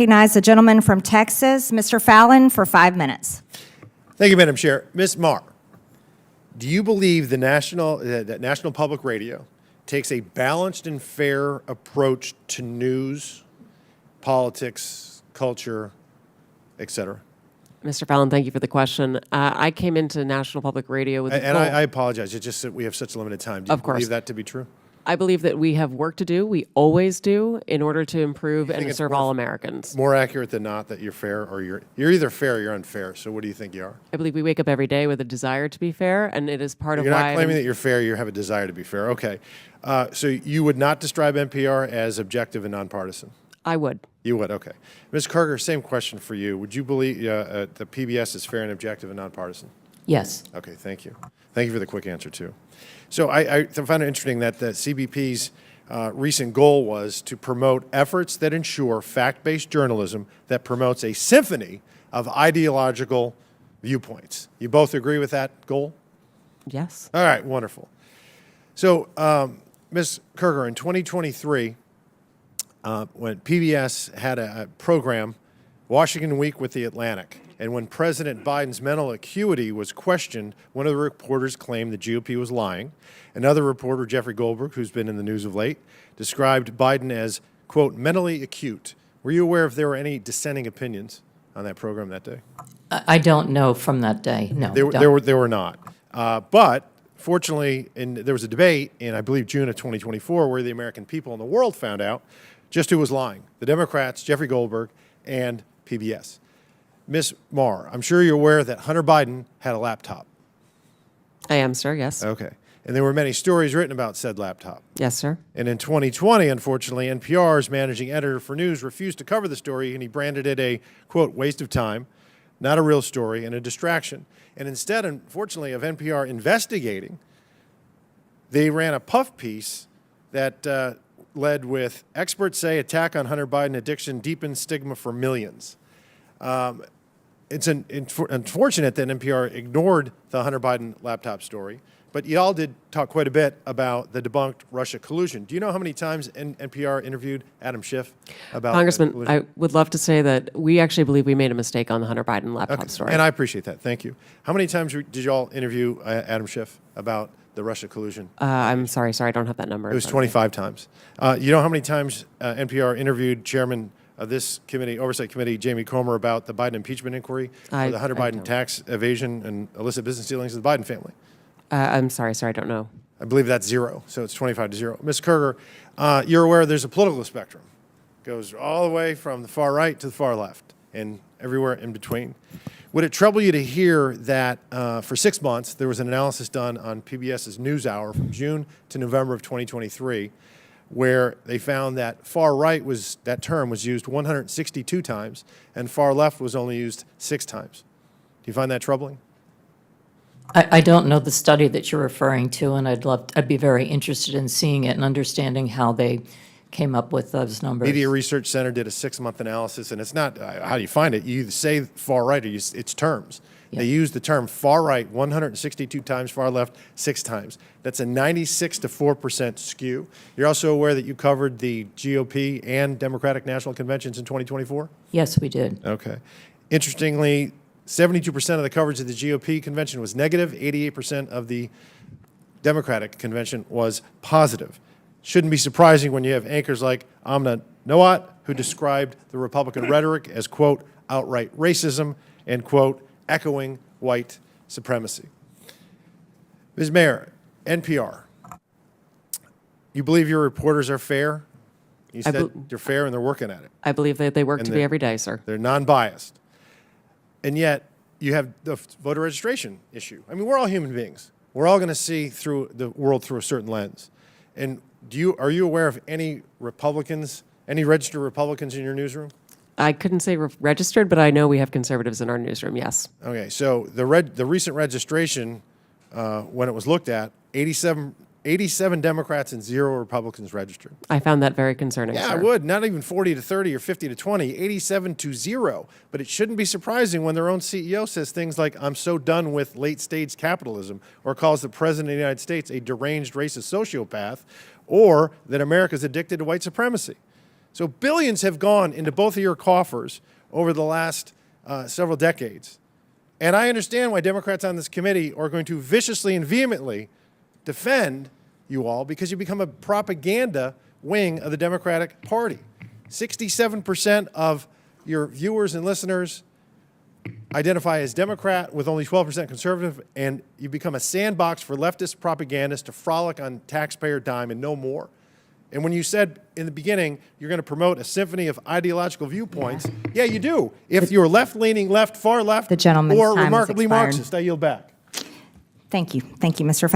Recognize the gentleman from Texas, Mr. Fallon, for 5 minutes. Thank you, Madam Chair. Ms. Marr, do you believe that National Public Radio takes a balanced and fair approach to news, politics, culture, et cetera? Mr. Fallon, thank you for the question. I came into National Public Radio with I apologize. It's just that we have such limited time. Do you believe that to be true? I believe that we have work to do. We always do in order to improve and to serve all Americans. More accurate than not that you're fair, or you're either fair or you're unfair. So what do you think you are? I believe we wake up every day with a desire to be fair, and it is part of why. You're not claiming that you're fair. You have a desire to be fair. Okay. So you would not describe NPR as objective and nonpartisan? I would. You would, okay. Ms. Karger, same question for you. Would you believe the PBS is fair and objective and nonpartisan? Yes. Okay, thank you. Thank you for the quick answer, too. So I found it interesting that the CBP's recent goal was to promote efforts that ensure fact-based journalism that promotes a symphony of ideological viewpoints. You both agree with that goal? Yes. All right, wonderful. So, Ms. Karger, in 2023, when PBS had a program, Washington Week with the Atlantic, and when President Biden's mental acuity was questioned, one of the reporters claimed the GOP was lying. Another reporter, Jeffrey Goldberg, who's been in the news of late, described Biden as, quote, mentally acute. Were you aware if there were any dissenting opinions on that program that day? I don't know from that day, no. There were not. But fortunately, there was a debate in, I believe, June of 2024 where the American people and the world found out just who was lying. The Democrats, Jeffrey Goldberg, and PBS. Ms. Marr, I'm sure you're aware that Hunter Biden had a laptop. I am, sir, yes. Okay. And there were many stories written about said laptop. Yes, sir. And in 2020, unfortunately, NPR's managing editor for news refused to cover the story, and he branded it a, quote, waste of time, not a real story, and a distraction. And instead, unfortunately, of NPR investigating, they ran a puff piece that led with, experts say attack on Hunter Biden addiction deepens stigma for millions. It's unfortunate that NPR ignored the Hunter Biden laptop story, but y'all did talk quite a bit about the debunked Russia collusion. Do you know how many times NPR interviewed Adam Schiff about Congressman, I would love to say that we actually believe we made a mistake on the Hunter Biden laptop story. And I appreciate that. Thank you. How many times did y'all interview Adam Schiff about the Russia collusion? I'm sorry, I don't have that number. It was 25 times. You know how many times NPR interviewed Chairman of this committee, Oversight Committee, Jamie Comer, about the Biden impeachment inquiry for the Hunter Biden tax evasion and illicit business dealings of the Biden family? I'm sorry, I don't know. I believe that's 0, so it's 25-0. Ms. Karger, you're aware there's a political spectrum. It goes all the way from the far right to the far left and everywhere in between. Would it trouble you to hear that for 6 months there was an analysis done on PBS's NewsHour from June to November of 2023 where they found that far right that term was used 162 times and far left was only used 6 times? Do you find that troubling? I don't know the study that you're referring to, and I'd be very interested in seeing it and understanding how they came up with those numbers. Media Research Center did a 6-month analysis, and it's not how do you find it. You either say far right or it's terms. Yeah. They use the term far right 162 times, far left 6 times. That's a 96 to 4% skew. You're also aware that you covered the GOP and Democratic National Conventions in 2024? Yes, we did. Okay. Interestingly, 72% of the coverage of the GOP convention was negative. 88% of the Democratic convention was positive. Shouldn't be surprising when you have anchors like Amna Noat, who described the Republican rhetoric as, quote, outright racism and, quote, echoing white supremacy. Ms. Mayor, NPR, you believe your reporters are fair? You said they're fair and they're working at it. I believe that they work to be every day, sir. They're non-biased. And yet, you have the voter registration issue. I mean, we're all human beings. We're all going to see through the world through a certain lens. And are you aware of any Republicans, any registered Republicans in your newsroom? I couldn't say registered, but I know we have conservatives in our newsroom, yes. Okay, so the recent registration, when it was looked at, 87 Democrats and 0 Republicans registered. I found that very concerning, Yeah, sir. I would. Not even 40 to 30 or 50 to 20, 87 to 0. But it shouldn't be surprising when their own CEO says things like, I'm so done with late-stage capitalism, or calls the President of the United States a deranged racist sociopath, or that America's addicted to white supremacy. So billions have gone into both of your coffers over the last several decades. And I understand why Democrats on this committee are going to viciously and vehemently defend you all, because you become a propaganda wing of the Democratic Party. 67% of your viewers and listeners identify as Democrat, with only 12% conservative, and you become a sandbox for leftist propagandists to frolic on taxpayer dime and no more. And when you said in the beginning you're going to promote a symphony of ideological viewpoints, yeah, you do. If you're left-leaning, far left, The gentleman's or time has remarkably expired. Marxist, I yield back. Thank you. Thank you, Mr. Fallon.